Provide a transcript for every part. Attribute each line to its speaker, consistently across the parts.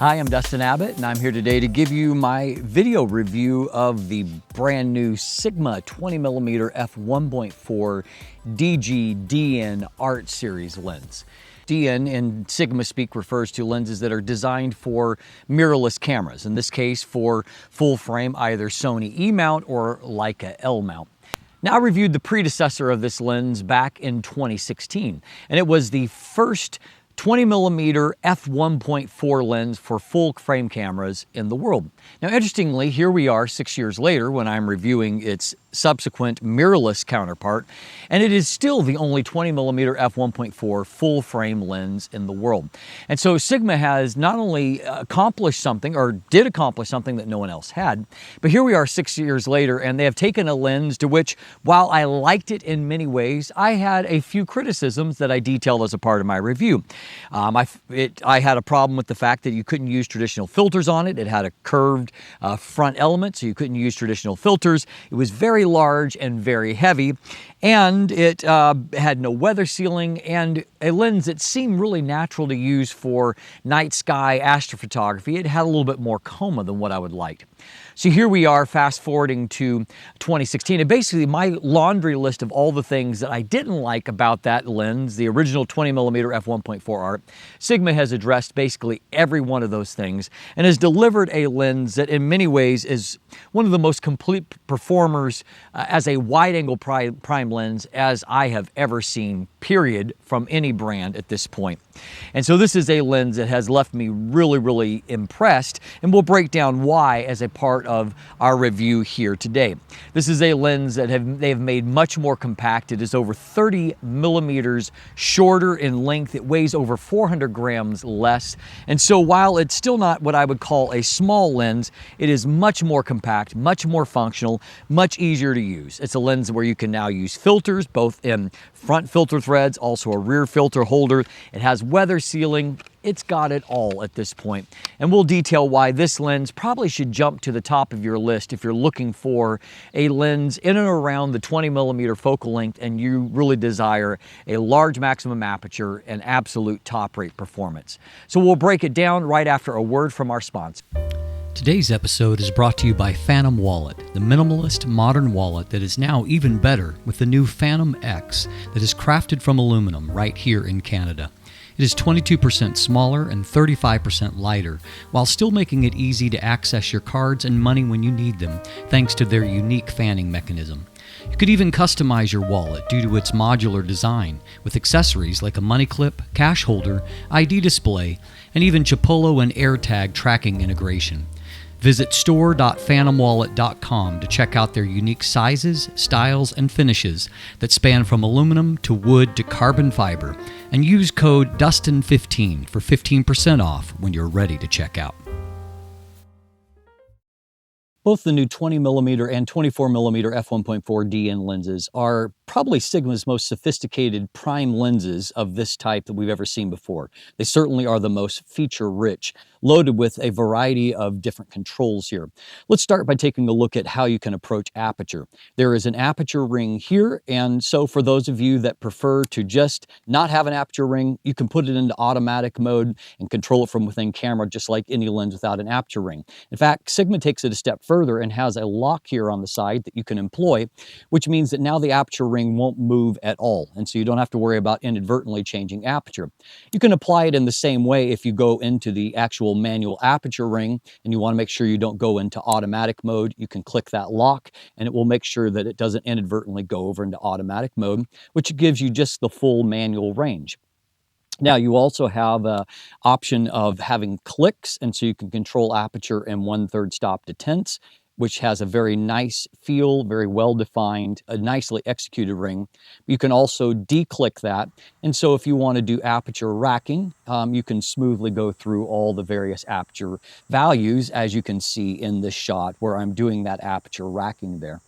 Speaker 1: Hi, I'm Dustin Abbott, and I'm here today to give you my video review of the brand new Sigma 20mm F1.4 DG-DN Art Series lens. DN in Sigma speak refers to lenses that are designed for mirrorless cameras, in this case for full frame either Sony E mount or Leica L mount. Now, I reviewed the predecessor of this lens back in 2016, and it was the first 20mm f1.4 lens for full frame cameras in the world. Now, interestingly, here we are 6 years later when I'm reviewing its subsequent mirrorless counterpart, and it is still the only 20mm f1.4 full frame lens in the world. And so Sigma has not only accomplished something, or did accomplish something that no one else had, but here we are 6 years later, and they have taken a lens to which, while I liked it in many ways, I had a few criticisms that I detailed as a part of my review. I had a problem with the fact that you couldn't use traditional filters on it. It had a curved front element, so you couldn't use traditional filters. It was very large and very heavy, and it had no weather sealing, and a lens that seemed really natural to use for night sky astrophotography. It had a little bit more chroma than what I would like. So here we are fast forwarding to 2016, and basically my laundry list of all the things that I didn't like about that lens, the original 20mm f1.4 art, Sigma has addressed basically every one of those things and has delivered a lens that in many ways is one of the most complete performers as a wide-angle prime lens as I have ever seen, period, from any brand at this point. And so this is a lens that has left me really impressed, and we'll break down why as a part of our review here today. This is a lens that they have made much more compact. It is over 30 millimeters shorter in length. It weighs over 400 grams less. And so while it's still not what I would call a small lens, it is much more compact, much more functional, much easier to use. It's a lens where you can now use filters, both in front filter threads, also a rear filter holder. It has weather sealing. It's got it all at this point. And we'll detail why this lens probably should jump to the top of your list if you're looking for a lens in and around the 20mm focal length and you really desire a large maximum aperture and absolute top rate performance. So we'll break it down right after a word from our sponsor.
Speaker 2: Today's episode is brought to you by Phantom Wallet, the minimalist modern wallet that is now even better with the new Phantom X that is crafted from aluminum right here in Canada. It is 22% smaller and 35% lighter, while still making it easy to access your cards and money when you need them, thanks to their unique fanning mechanism. You could even customize your wallet due to its modular design, with accessories like a money clip, cash holder, ID display, and even Chipolo and AirTag tracking integration. Visit store.phantomwallet.com to check out their unique sizes, styles, and finishes that span from aluminum to wood to carbon fiber, and use code DUSTIN15 for 15% off when you're ready to check out.
Speaker 1: Both the new 20mm and 24mm f1.4 DN lenses are probably Sigma's most sophisticated prime lenses of this type that we've ever seen before. They certainly are the most feature-rich, loaded with a variety of different controls here. Let's start by taking a look at how you can approach aperture. There is an aperture ring here, and so for those of you that prefer to just not have an aperture ring, you can put it into automatic mode and control it from within camera just like any lens without an aperture ring. In fact, Sigma takes it a step further and has a lock here on the side that you can employ, which means that now the aperture ring won't move at all, and so you don't have to worry about inadvertently changing aperture. You can apply it in the same way if you go into the actual manual aperture ring and you want to make sure you don't go into automatic mode. You can click that lock and it will make sure that it doesn't inadvertently go over into automatic mode, which gives you just the full manual range. Now, you also have an option of having clicks, and so you can control aperture in 1/3 stop to tenths, which has a very nice feel, very well-defined, a nicely executed ring. You can also declick that, and so if you want to do aperture racking, you can smoothly go through all the various aperture values, as you can see in this shot where I'm doing that aperture racking there.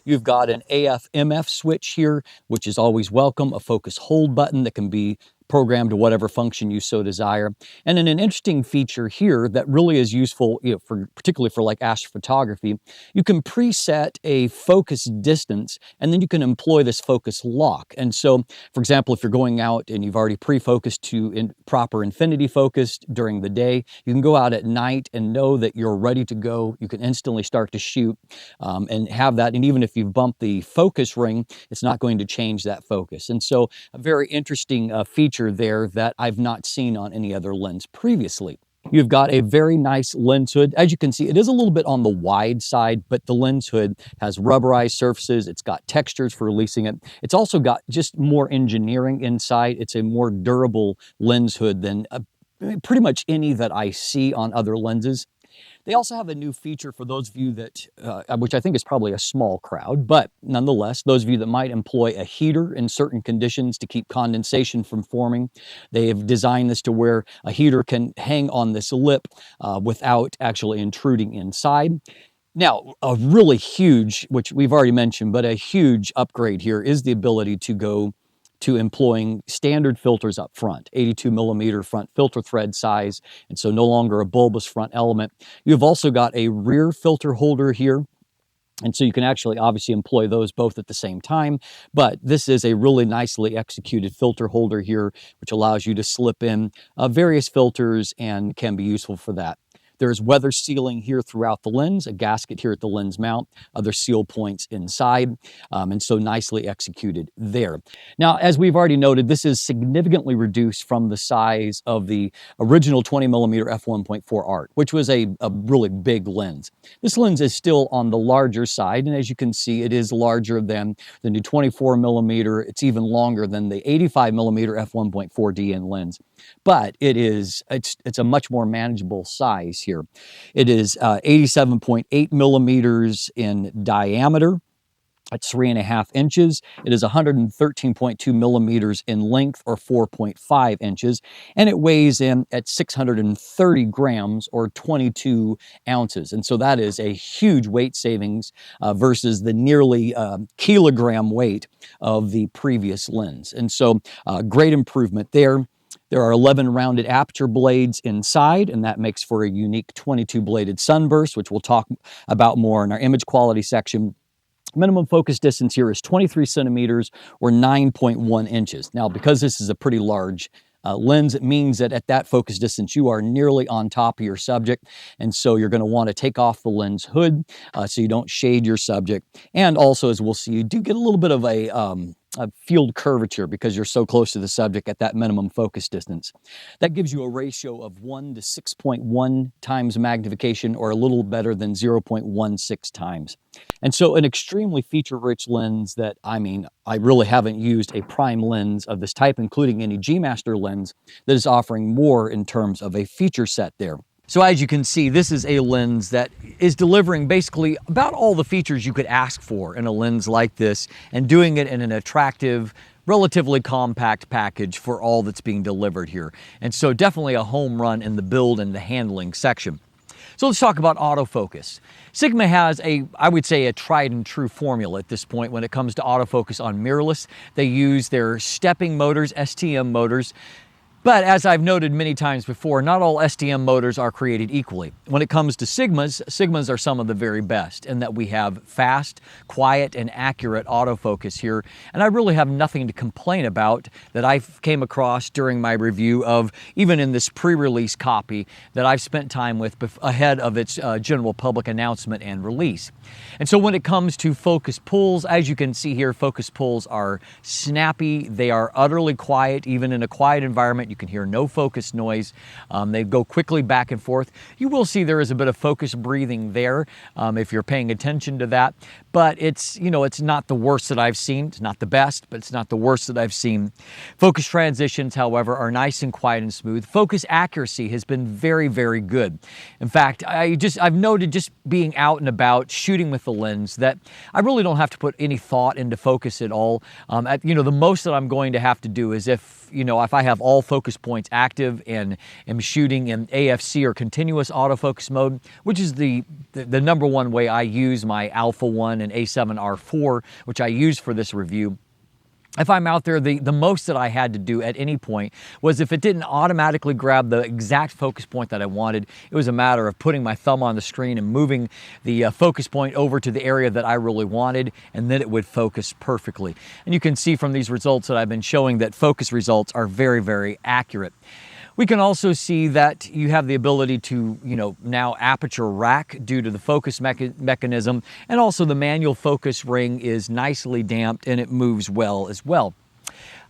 Speaker 1: You've got an AF/MF switch here, which is always welcome, a focus hold button that can be program to whatever function you so desire. And then an interesting feature here that really is useful, particularly for like astrophotography, you can preset a focus distance, and then you can employ this focus lock. And so, for example, if you're going out and you've already pre-focused to proper infinity focus during the day, you can go out at night and know that you're ready to go. You can instantly start to shoot and have that. And even if you've bumped the focus ring, it's not going to change that focus. And so a very interesting feature there that I've not seen on any other lens previously. You've got a very nice lens hood. As you can see, it is a little bit on the wide side, but the lens hood has rubberized surfaces. It's got textures for releasing it. It's also got just more engineering inside. It's a more durable lens hood than pretty much any that I see on other lenses. They also have a new feature for those of you that, which I think is probably a small crowd, but nonetheless, those of you that might employ a heater in certain conditions to keep condensation from forming. They have designed this to where a heater can hang on this lip without actually intruding inside. Now, a really huge, which we've already mentioned, but a huge upgrade here is the ability to go to employing standard filters up front, 82mm front filter thread size, and so no longer a bulbous front element. You've also got a rear filter holder here, and so you can actually obviously employ those both at the same time, but this is a really nicely executed filter holder here, which allows you to slip in various filters and can be useful for that. There's weather sealing here throughout the lens, a gasket here at the lens mount, other seal points inside, and so nicely executed there. Now, as we've already noted, this is significantly reduced from the size of the original 20mm F1.4 Art, which was a really big lens. This lens is still on the larger side, and as you can see, it is larger than the new 24mm. It's even longer than the 85mm F1.4 DN lens, but it's a much more manageable size here. It is 87.8 millimeters in diameter. It's 3.5 inches. It is 113.2 millimeters in length, or 4.5 inches, and it weighs in at 630 grams, or 22 ounces. And so that is a huge weight savings versus the nearly kilogram weight of the previous lens. And so great improvement there. There are 11 rounded aperture blades inside, and that makes for a unique 22-bladed sunburst, which we'll talk about more in our image quality section. Minimum focus distance here is 23 centimeters, or 9.1 inches. Now, because this is a pretty large lens, it means that at that focus distance, you are nearly on top of your subject, and so you're going to want to take off the lens hood so you don't shade your subject. And also, as we'll see, you do get a little bit of a field curvature because you're so close to the subject at that minimum focus distance. That gives you a ratio of 1 to 6.1 times magnification, or a little better than 0.16 times. And so an extremely feature-rich lens that, I really haven't used a prime lens of this type, including any G Master lens, that is offering more in terms of a feature set there. So as you can see, this is a lens that is delivering basically about all the features you could ask for in a lens like this, and doing it in an attractive, relatively compact package for all that's being delivered here. And so definitely a home run in the build and the handling section. So let's talk about autofocus. Sigma has I would say a tried and true formula at this point when it comes to autofocus on mirrorless. They use their stepping motors, STM motors. But as I've noted many times before, not all STM motors are created equally. When it comes to Sigmas are some of the very best in that we have fast, quiet, and accurate autofocus here. And I really have nothing to complain about that I came across during my review of, even in this pre-release copy that I've spent time with ahead of its general public announcement and release. And so when it comes to focus pulls, as you can see here, focus pulls are snappy. They are utterly quiet, even in a quiet environment. You can hear no focus noise. They go quickly back and forth. You will see there is a bit of focus breathing there if you're paying attention to that. But it's not the worst that I've seen. It's not the best, but it's not the worst that I've seen. Focus transitions, however, are nice and quiet and smooth. Focus accuracy has been very, very good. In fact, I've noted just being out and about shooting with the lens that I really don't have to put any thought into focus at all. The most that I'm going to have to do is if I have all focus points active and am shooting in AFC, or continuous autofocus mode, which is the number one way I use my Alpha 1 and A7R4, which I use for this review. If I'm out there, the most that I had to do at any point was if it didn't automatically grab the exact focus point that I wanted, it was a matter of putting my thumb on the screen and moving the focus point over to the area that I really wanted, and then it would focus perfectly. And you can see from these results that I've been showing that focus results are very, very accurate. We can also see that you have the ability to, now aperture rack due to the focus mechanism, and also the manual focus ring is nicely damped and it moves well as well.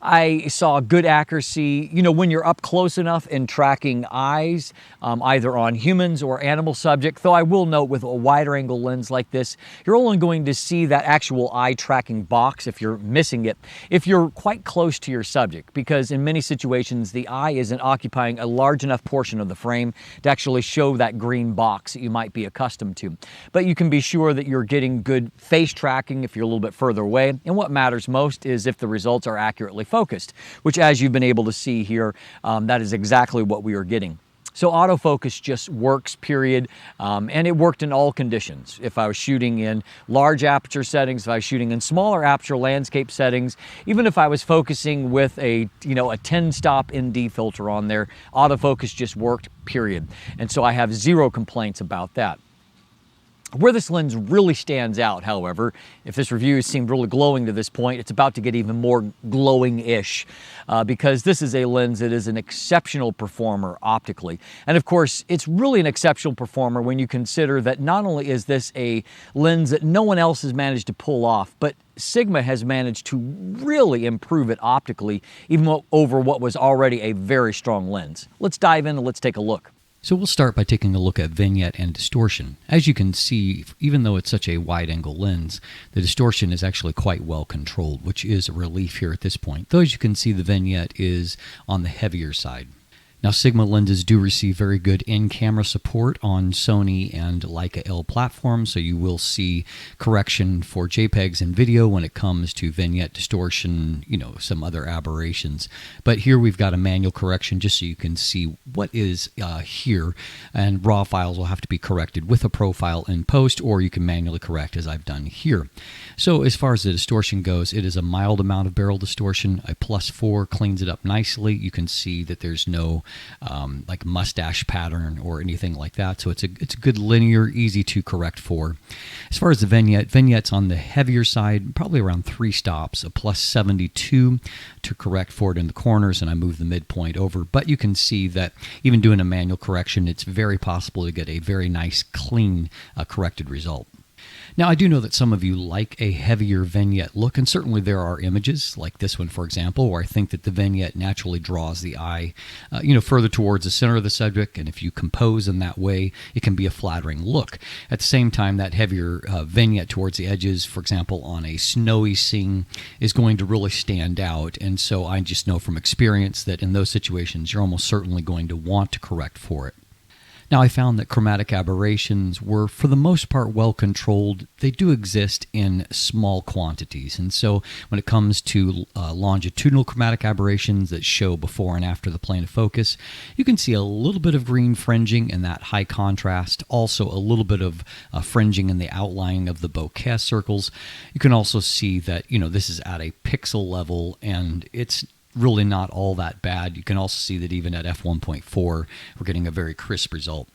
Speaker 1: I saw good accuracy, when you're up close enough in tracking eyes, either on humans or animal subject, though I will note with a wider angle lens like this, you're only going to see that actual eye tracking box if you're missing it, if you're quite close to your subject, because in many situations, the eye isn't occupying a large enough portion of the frame to actually show that green box that you might be accustomed to. But you can be sure that you're getting good face tracking if you're a little bit further away, and what matters most is if the results are accurately focused, which as you've been able to see here, that is exactly what we are getting. So autofocus just works, period, and it worked in all conditions. If I was shooting in large aperture settings, if I was shooting in smaller aperture landscape settings, even if I was focusing with a 10-stop ND filter on there, autofocus just worked, period. And so I have zero complaints about that. Where this lens really stands out, however, if this review has seemed really glowing to this point, it's about to get even more glowing-ish because this is a lens that is an exceptional performer optically. And of course, it's really an exceptional performer when you consider that not only is this a lens that no one else has managed to pull off, but Sigma has managed to really improve it optically, even over what was already a very strong lens. Let's dive in and let's take a look.
Speaker 2: So we'll start by taking a look at vignette and distortion. As you can see, even though it's such a wide-angle lens, the distortion is actually quite well controlled, which is a relief here at this point. Though as you can see, the vignette is on the heavier side. Now, Sigma lenses do receive very good in-camera support on Sony and Leica L platforms, so you will see correction for JPEGs and video when it comes to vignette distortion, some other aberrations. But here we've got a manual correction just so you can see what is here, and raw files will have to be corrected with a profile in post, or you can manually correct as I've done here. So as far as the distortion goes, it is a mild amount of barrel distortion. A +4 cleans it up nicely. You can see that there's no like mustache pattern or anything like that. So it's a good linear, easy to correct for. As far as the vignette's on the heavier side, probably around 3 stops, a +72 to correct for it in the corners, and I move the midpoint over. But you can see that even doing a manual correction, it's very possible to get a very nice, clean, corrected result. Now, I do know that some of you like a heavier vignette look, and certainly there are images, like this one, for example, where I think that the vignette naturally draws the eye, further towards the center of the subject, and if you compose in that way, it can be a flattering look. At the same time, that heavier vignette towards the edges, for example, on a snowy scene, is going to really stand out, and so I just know from experience that in those situations, you're almost certainly going to want to correct for it. Now, I found that chromatic aberrations were, for the most part, well controlled. They do exist in small quantities. And so when it comes to longitudinal chromatic aberrations that show before and after the plane of focus, you can see a little bit of green fringing in that high contrast, also a little bit of fringing in the outlining of the bokeh circles. You can also see that, this is at a pixel level, and it's really not all that bad. You can also see that even at f1.4, we're getting a very crisp result.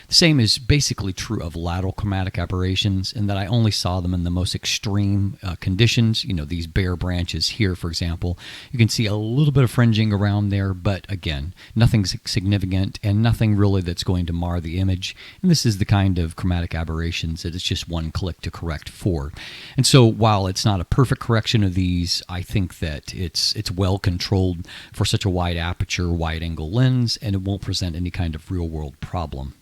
Speaker 2: The same is basically true of lateral chromatic aberrations, in that I only saw them in the most extreme conditions. These bare branches here, for example. You can see a little bit of fringing around there, but again, nothing significant and nothing really that's going to mar the image. And this is the kind of chromatic aberrations that it's just one click to correct for. And so while it's not a perfect correction of these, I think that it's well controlled for such a wide aperture, wide angle lens, and it won't present any kind of real world problem.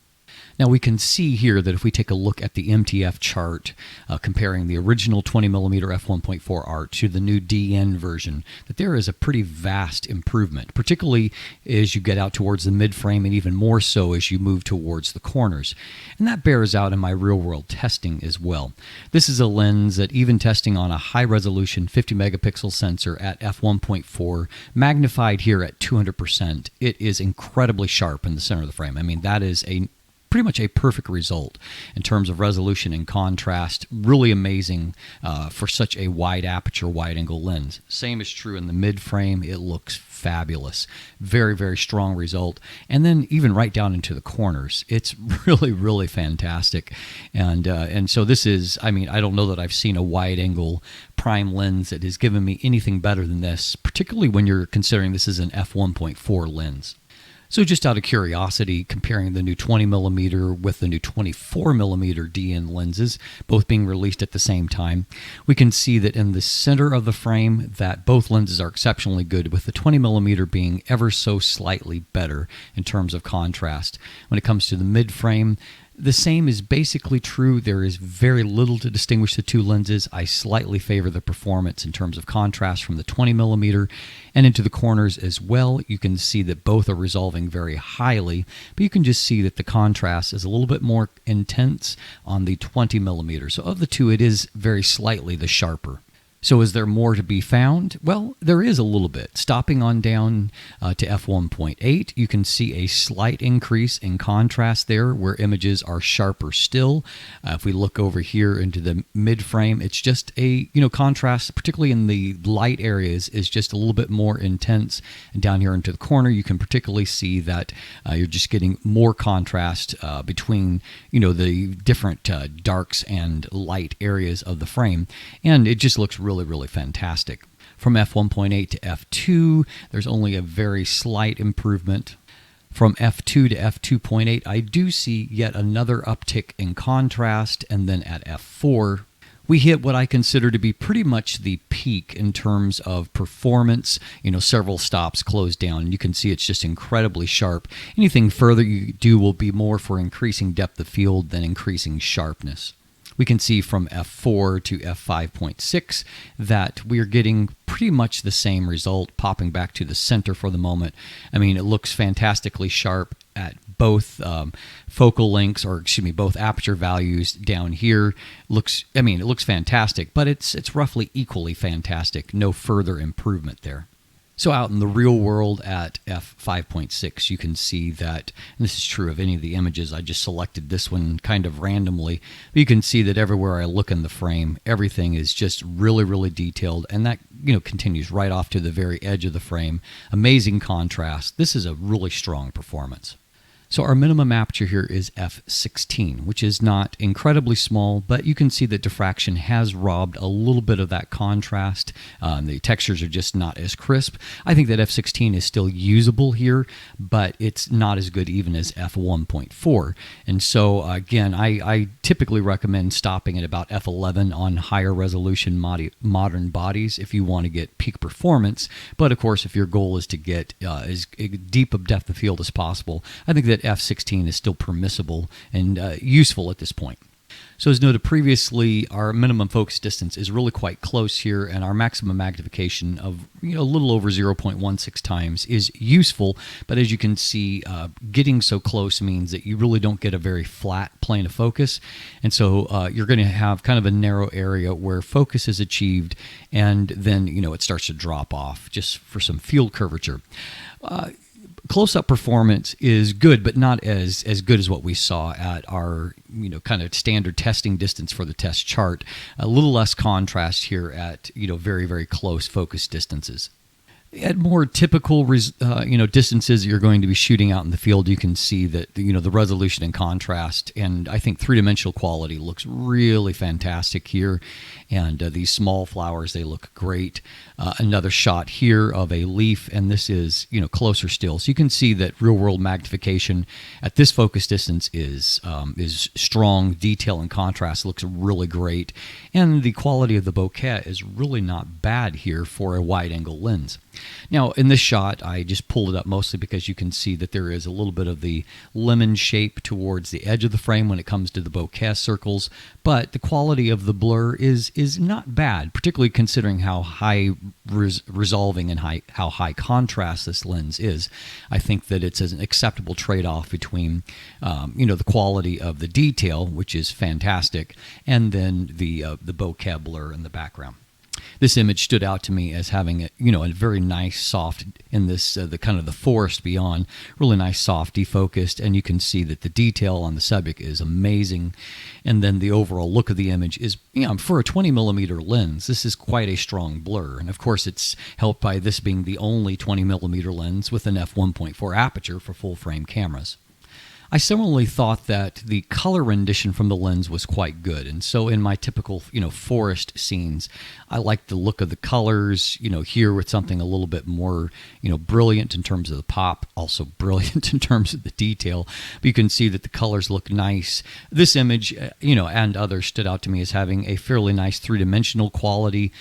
Speaker 2: Now we can see here that if we take a look at the MTF chart comparing the original 20mm f1.4 art to the new DN version, that there is a pretty vast improvement, particularly as you get out towards the mid-frame and even more so as you move towards the corners. And that bears out in my real-world testing as well. This is a lens that even testing on a high-resolution 50 megapixel sensor at f1.4, magnified here at 200%, it is incredibly sharp in the center of the frame. I mean, that is a pretty much a perfect result in terms of resolution and contrast. Really amazing for such a wide aperture, wide angle lens. Same is true in the mid frame. It looks fabulous. Very, very strong result. And then even right down into the corners, it's really, really fantastic. And so this is, I mean, I don't know that I've seen a wide angle prime lens that has given me anything better than this, particularly when you're considering this is an f1.4 lens. So just out of curiosity, comparing the new 20mm with the new 24mm DN lenses, both being released at the same time, we can see that in the center of the frame that both lenses are exceptionally good, with the 20mm being ever so slightly better in terms of contrast. When it comes to the mid frame, the same is basically true. There is very little to distinguish the two lenses. I slightly favor the performance in terms of contrast from the 20mm, and into the corners as well. You can see that both are resolving very highly, but you can just see that the contrast is a little bit more intense on the 20mm. So of the two, it is very slightly the sharper. So is there more to be found? Well, there is a little bit. Stopping on down to f1.8, you can see a slight increase in contrast there where images are sharper still. If we look over here into the mid frame, it's just a, contrast, particularly in the light areas, is just a little bit more intense. And down here into the corner, you can particularly see that you're just getting more contrast between, the different darks and light areas of the frame. And it just looks really, really fantastic. From f1.8 to f2, there's only a very slight improvement. From f2 to f2.8, I do see yet another uptick in contrast, and then at f4, we hit what I consider to be pretty much the peak in terms of performance. Several stops closed down. You can see it's just incredibly sharp. Anything further you do will be more for increasing depth of field than increasing sharpness. We can see from f4 to f5.6 that we are getting pretty much the same result, popping back to the center for the moment. I mean, it looks fantastically sharp at both focal lengths, both aperture values down here. It looks fantastic, but it's roughly equally fantastic. No further improvement there. So out in the real world at f5.6, you can see that, and this is true of any of the images, I just selected this one kind of randomly, but you can see that everywhere I look in the frame, everything is just really, really detailed, and that continues right off to the very edge of the frame. Amazing contrast. This is a really strong performance. So our minimum aperture here is f16, which is not incredibly small, but you can see that diffraction has robbed a little bit of that contrast. The textures are just not as crisp. I think that f16 is still usable here, but it's not as good even as f1.4. And so again, I typically recommend stopping at about f11 on higher resolution modern bodies if you want to get peak performance. But of course, if your goal is to get as deep of depth of field as possible, I think that f16 is still permissible and useful at this point. So as noted previously, our minimum focus distance is really quite close here, and our maximum magnification of a little over 0.16 times is useful. But as you can see, getting so close means that you really don't get a very flat plane of focus, and so you're going to have kind of a narrow area where focus is achieved, and then it starts to drop off just for some field curvature. Close-up performance is good, but not as good as what we saw at our kind of standard testing distance for the test chart. A little less contrast here at very, very close focus distances. At more typical distances you're going to be shooting out in the field, you can see that the resolution and contrast, and I think three-dimensional quality looks really fantastic here. And these small flowers, they look great. Another shot here of a leaf, and this is closer still. So you can see that real-world magnification at this focus distance is strong. Detail and contrast looks really great, and the quality of the bokeh is really not bad here for a wide-angle lens. Now, in this shot, I just pulled it up mostly because you can see that there is a little bit of the lemon shape towards the edge of the frame when it comes to the bokeh circles, but the quality of the blur is not bad, particularly considering how high resolving and how high contrast this lens is. I think that it's an acceptable trade-off between, the quality of the detail, which is fantastic, and then the bokeh blur in the background. This image stood out to me as having a, a very nice soft, in this the kind of the forest beyond, really nice soft defocused, and you can see that the detail on the subject is amazing, and then the overall look of the image is, for a 20mm lens, this is quite a strong blur, and of course it's helped by this being the only 20mm lens with an f1.4 aperture for full frame cameras. I similarly thought that the color rendition from the lens was quite good, and so in my typical, forest scenes, I like the look of the colors, here with something a little bit more, brilliant in terms of the pop, also brilliant in terms of the detail, but you can see that the colors look nice. This image, and others stood out to me as having a fairly nice three-dimensional quality,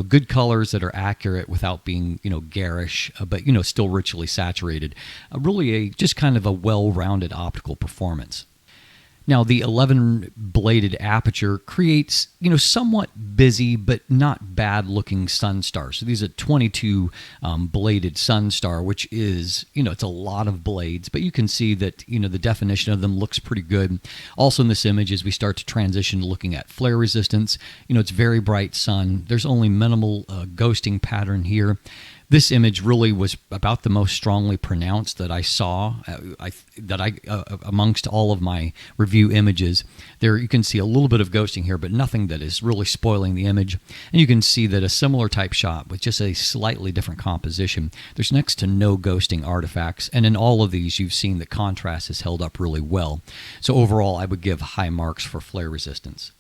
Speaker 2: good colors that are accurate without being, garish, but, still richly saturated. Really just kind of a well-rounded optical performance. Now, the 11-bladed aperture creates, somewhat busy but not bad-looking sun stars. So these are 22-bladed sun star, which is, it's a lot of blades, but you can see that, the definition of them looks pretty good. Also in this image, as we start to transition to looking at flare resistance, it's very bright sun. There's only minimal ghosting pattern here. This image really was about the most strongly pronounced that I saw, amongst all of my review images. There you can see a little bit of ghosting here, but nothing that is really spoiling the image. And you can see that a similar type shot with just a slightly different composition, there's next to no ghosting artifacts. And in all of these, you've seen that contrast has held up really well. So overall, I would give high marks for flare resistance.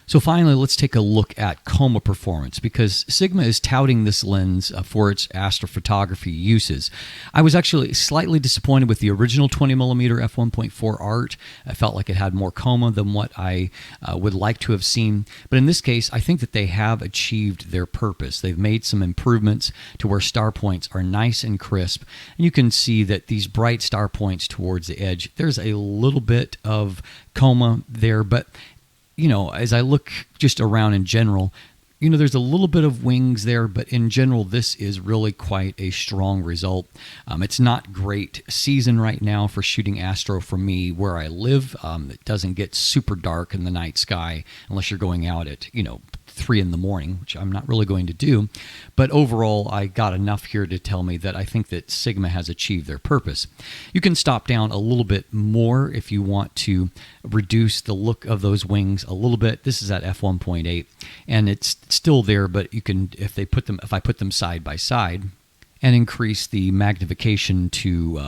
Speaker 2: So finally, let's take a look at coma performance, because Sigma is touting this lens for its astrophotography uses. I was actually slightly disappointed with the original 20mm f1.4 art. I felt like it had more coma than what I would like to have seen. But in this case, I think that they have achieved their purpose. They've made some improvements to where star points are nice and crisp. And you can see that these bright star points towards the edge, there's a little bit of coma there, but as I look just around in general, there's a little bit of wings there, but in general, this is really quite a strong result. It's not great season right now for shooting astro for me where I live. It doesn't get super dark in the night sky unless you're going out at, 3 in the morning, which I'm not really going to do. But overall, I got enough here to tell me that I think that Sigma has achieved their purpose. You can stop down a little bit more if you want to reduce the look of those wings a little bit. This is at f1.8, and it's still there, but you can, if I put them side by side and increase the magnification to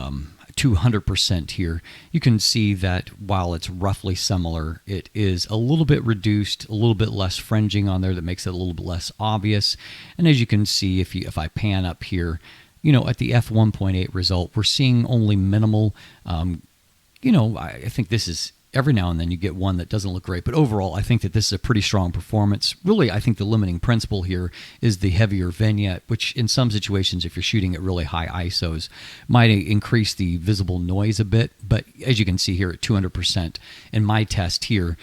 Speaker 2: 200% here, you can see that while it's roughly similar, it is a little bit reduced, a little bit less fringing on there that makes it a little bit less obvious. And as you can see, if I pan up here, at the f1.8 result, we're seeing only minimal, I think this is, every now and then you get one that doesn't look great, but overall I think that this is a pretty strong performance. Really, I think the limiting principle here is the heavier vignette, which in some situations, if you're shooting at really high ISOs, might increase the visible noise a bit, but as you can see here at 200%, in my test here,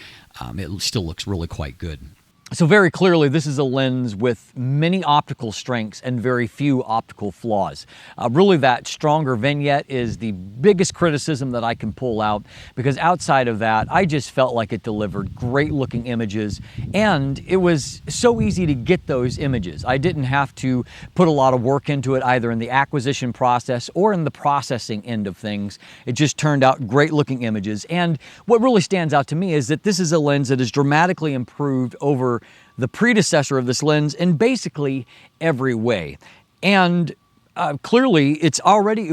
Speaker 2: it still looks really quite good. So very clearly, this is a lens with many optical strengths and very few optical flaws. Really, that stronger vignette is the biggest criticism that I can pull out, because outside of that, I just felt like it delivered great looking images, and it was so easy to get those images. I didn't have to put a lot of work into it, either in the acquisition process or in the processing end of things. It just turned out great looking images. And what really stands out to me is that this is a lens that is dramatically improved over the predecessor of this lens in basically every way. And clearly, it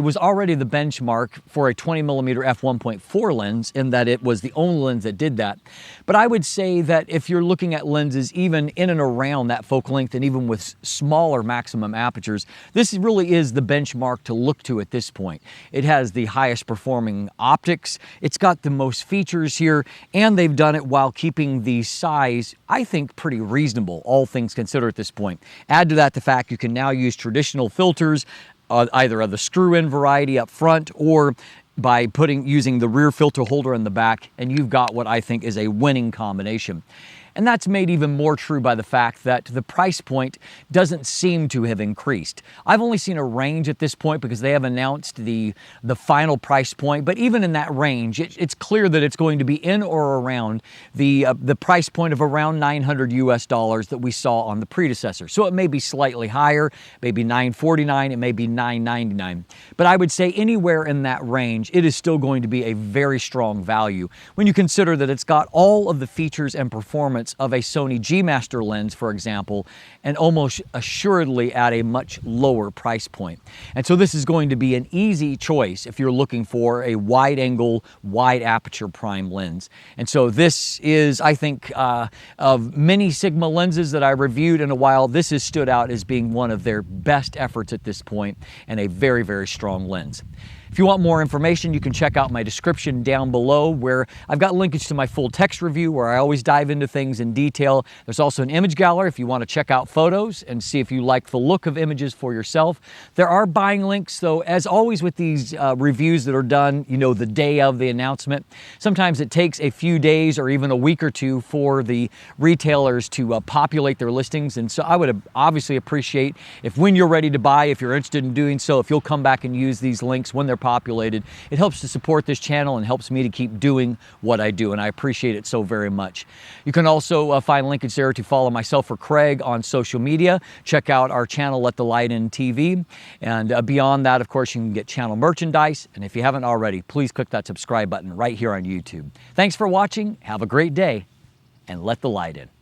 Speaker 2: was already the benchmark for a 20mm f1.4 lens, in that it was the only lens that did that. But I would say that if you're looking at lenses even in and around that focal length, and even with smaller maximum apertures, this really is the benchmark to look to at this point. It has the highest performing optics, it's got the most features here, and they've done it while keeping the size, I think, pretty reasonable, all things considered at this point. Add to that the fact you can now use traditional filters, either of the screw-in variety up front or by using the rear filter holder in the back, and you've got what I think is a winning combination.
Speaker 1: And that's made even more true by the fact that the price point doesn't seem to have increased. I've only seen a range at this point because they have announced the final price point, but even in that range, it's clear that it's going to be in or around the price point of around $900 US that we saw on the predecessor. So it may be slightly higher, maybe $949, it may be $999. But I would say anywhere in that range, it is still going to be a very strong value when you consider that it's got all of the features and performance of a Sony G Master lens, for example, and almost assuredly at a much lower price point. And so this is going to be an easy choice if you're looking for a wide angle, wide aperture prime lens. And so this is, I think, of many Sigma lenses that I reviewed in a while, this has stood out as being one of their best efforts at this point and a very, very strong lens. If you want more information, you can check out my description down below where I've got linkage to my full text review where I always dive into things in detail. There's also an image gallery if you want to check out photos and see if you like the look of images for yourself. There are buying links, though, as always with these reviews that are done, you know, the day of the announcement. Sometimes it takes a few days or even a week or two for the retailers to populate their listings. And so I would obviously appreciate if when you're ready to buy, if you're interested in doing so, if you'll come back and use these links when they're populated. It helps to support this channel and helps me to keep doing what I do, and I appreciate it so very much. You can also find linkage there to follow myself or Craig on social media. Check out our channel, Let the Light In TV. And beyond that, of course, you can get channel merchandise. And if you haven't already, please click that subscribe button right here on YouTube. Thanks for watching. Have a great day, and let the light in.